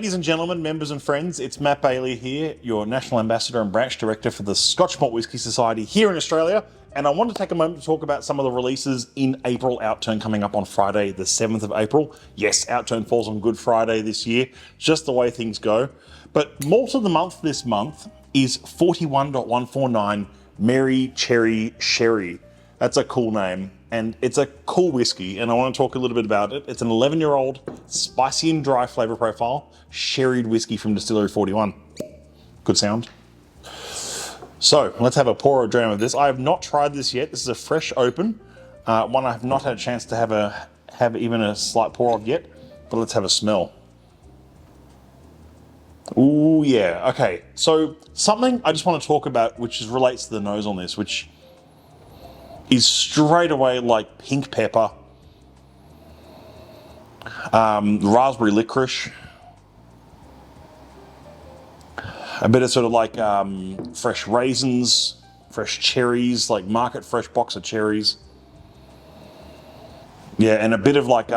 Ladies and gentlemen, members and friends, it's Matt Bailey here, your National Ambassador and Branch Director for the Scotch Malt Whisky Society here in Australia. And I want to take a moment to talk about some of the releases in April Outturn coming up on Friday, the 7th of April. Yes, Outturn falls on Good Friday this year, just the way things go. But Malt of the Month this month is 41.149 Merry Cherry Sherry. That's a cool name, and it's a cool whiskey, and I want to talk a little bit about it. It's an 11-year-old spicy and dry flavor profile sherried whiskey from Distillery 41. Good sound. So let's have a pour or dram of this. I have not tried this yet. This is a fresh open, one I have not had a chance to have even a slight pour of yet, but let's have a smell. Ooh, yeah, okay. So something I just want to talk about, which relates to the nose on this, which is straight away like pink pepper, raspberry licorice, a bit of sort of like fresh raisins, fresh cherries, like market fresh box of cherries. Yeah, and a bit of like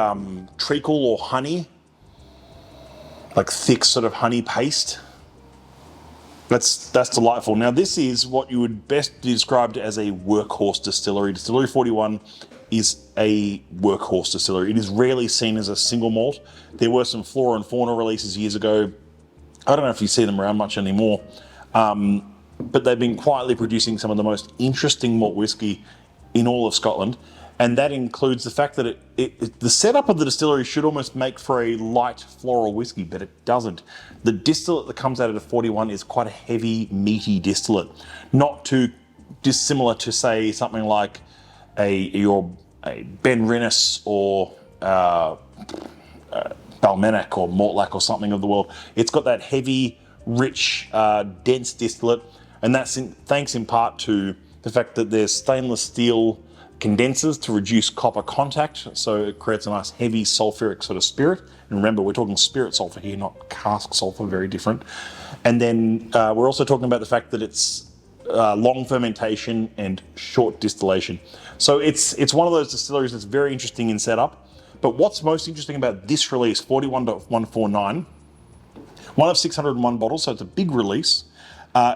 treacle or honey, like thick sort of honey paste. That's delightful. Now this is what you would best describe as a workhorse distillery. Distillery 41 is a workhorse distillery. It is rarely seen as a single malt. There were some flora and fauna releases years ago. I don't know if you see them around much anymore, but they've been quietly producing some of the most interesting malt whiskey in all of Scotland. And that includes the fact that the setup of the distillery should almost make for a light floral whiskey, but it doesn't. The distillate that comes out of the 41 is quite a heavy, meaty distillate, not too dissimilar to, say, something like a Ben Rinnes or Balmenac or Mortlach or something of the world. It's got that heavy, rich, dense distillate, and that's thanks in part to the fact that there's stainless steel condensers to reduce copper contact, so it creates a nice heavy sulfuric sort of spirit. And remember, we're talking spirit sulfur here, not cask sulfur, very different. And then we're also talking about the fact that it's long fermentation and short distillation. So it's one of those distilleries that's very interesting in setup. But what's most interesting about this release, 41.149, one of 601 bottles, so it's a big release.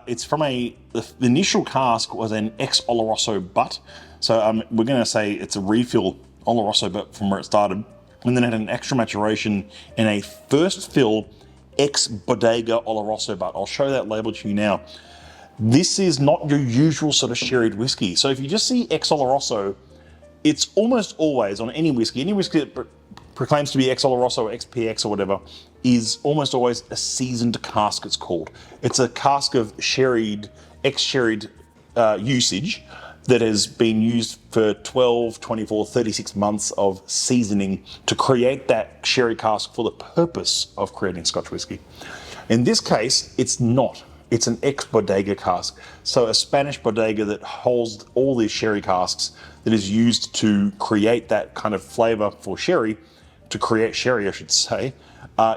It's from the initial cask was an ex-Oloroso butt. So we're going to say it's a refill Oloroso butt from where it started. And then it had an extra maturation in a first fill ex-bodega Oloroso butt. I'll show that label to you now. This is not your usual sort of sherried whiskey. So if you just see ex-Oloroso, it's almost always on any whiskey that proclaims to be ex-Oloroso or ex-PX or whatever, is almost always a seasoned cask, it's called. It's a cask of ex-sherried usage that has been used for 12, 24, 36 months of seasoning to create that sherry cask for the purpose of creating Scotch whiskey. In this case, it's not. It's an ex-bodega cask. So a Spanish bodega that holds all these sherry casks that is used to create that kind of flavor for sherry, to create sherry, I should say,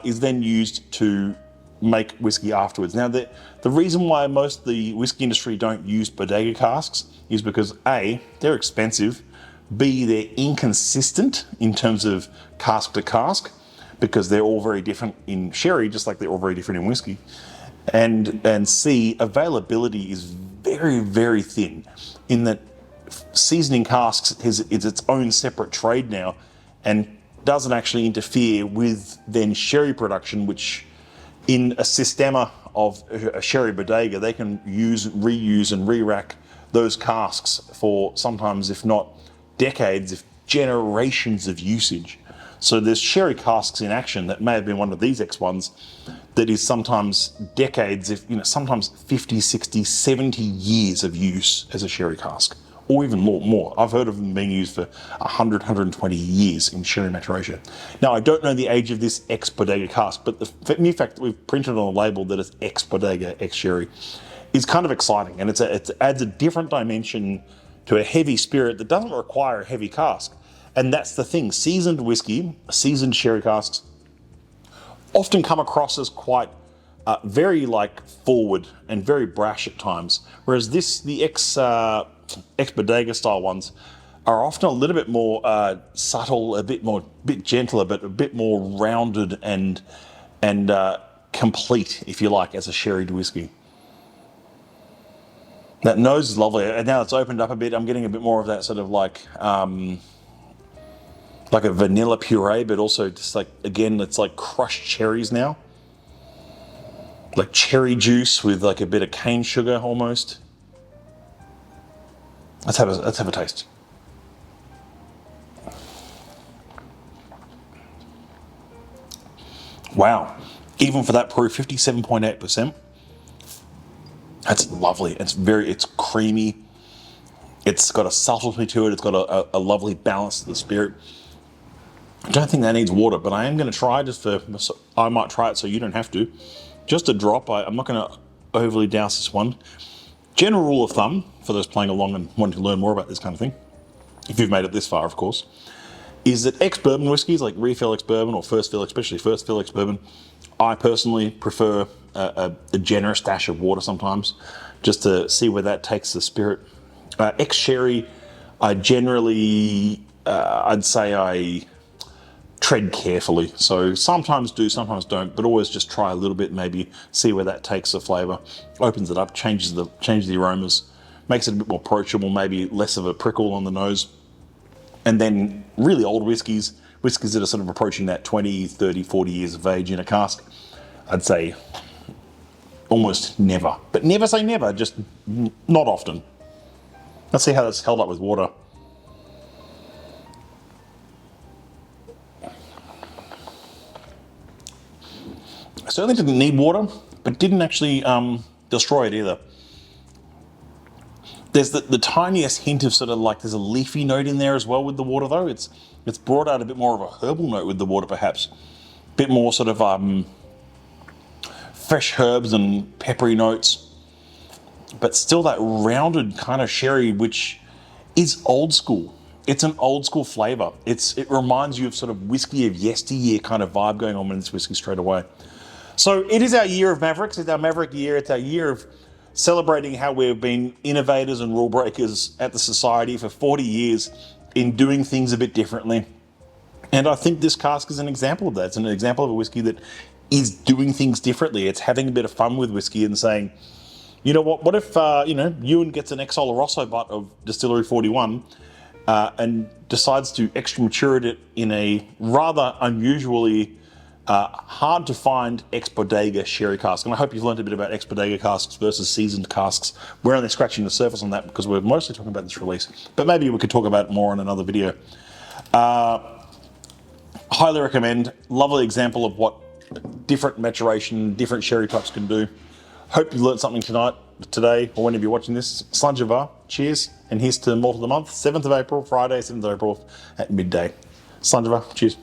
is then used to make whiskey afterwards. Now, the reason why most of the whiskey industry don't use bodega casks is because A, they're expensive, B, they're inconsistent in terms of cask to cask, because they're all very different in sherry, just like they're all very different in whiskey. And C, availability is very, very thin, in that seasoning casks is its own separate trade now, and doesn't actually interfere with then sherry production, which in a systema of a sherry bodega, they can use, reuse and re-rack those casks for sometimes, if not decades, if generations of usage. So there's sherry casks in action that may have been one of these X1s that is sometimes decades, sometimes 50, 60, 70 years of use as a sherry cask, or even more. I've heard of them being used for 100, 120 years in sherry maturation. Now, I don't know the age of this ex-bodega cask, but the mere fact that we've printed on a label that it's ex-bodega, ex-sherry, is kind of exciting, and it adds a different dimension to a heavy spirit that doesn't require a heavy cask. And that's the thing, seasoned whiskey, seasoned sherry casks, often come across as quite very forward and very brash at times, whereas the ex-bodega style ones are often a little bit more subtle, a bit gentler, but a bit more rounded and and complete, if you like, as a sherried whiskey. That nose is lovely, and now it's opened up a bit. I'm getting a bit more of that sort of like a vanilla puree, but also just like, again, it's like crushed cherries now. Like cherry juice with like a bit of cane sugar almost. Let's have a taste. Wow, even for that proof, 57.8%. That's lovely. It's creamy. It's got a subtlety to it. It's got a lovely balance to the spirit. I don't think that needs water, but I am going to try I might try it so you don't have to. Just a drop. I'm not going to overly douse this one. General rule of thumb, for those playing along and wanting to learn more about this kind of thing, if you've made it this far, of course, is that ex-bourbon whiskies, like refill ex-bourbon or first fill, especially first fill ex-bourbon, I personally prefer a generous dash of water sometimes, just to see where that takes the spirit. Ex-sherry, I generally, I'd say I tread carefully. So sometimes do, sometimes don't, but always just try a little bit, maybe see where that takes the flavour, opens it up, changes the aromas, makes it a bit more approachable, maybe less of a prickle on the nose. And then really old whiskies that are sort of approaching that 20, 30, 40 years of age in a cask, I'd say almost never. But never say never, just not often. Let's see how that's held up with water. I certainly didn't need water, but didn't actually destroy it either. There's the tiniest hint of sort of like, there's a leafy note in there as well with the water though. It's brought out a bit more of a herbal note with the water perhaps. A bit more sort of fresh herbs and peppery notes. But still that rounded kind of sherry, which is old school. It's an old school flavour. It reminds you of sort of whiskey of yesteryear kind of vibe going on in this whiskey straight away. So it is our year of Mavericks. It's our Maverick year. It's our year of celebrating how we've been innovators and rule breakers at the society for 40 years in doing things a bit differently. And I think this cask is an example of that. It's an example of a whiskey that is doing things differently. It's having a bit of fun with whiskey and saying, you know what if, Ewan gets an ex-Oloroso butt of Distillery 41 and decides to extra mature it in a rather unusually hard to find ex-bodega sherry cask. And I hope you've learned a bit about ex-bodega casks versus seasoned casks. We're only scratching the surface on that because we're mostly talking about this release, but maybe we could talk about it more in another video. Highly recommend. Lovely example of what different maturation, different sherry types can do. Hope you learned something today, or whenever you're watching this. Slàinte, cheers, and here's to Malt of the Month, 7th of April, Friday, 7th of April at midday. Slàinte, cheers.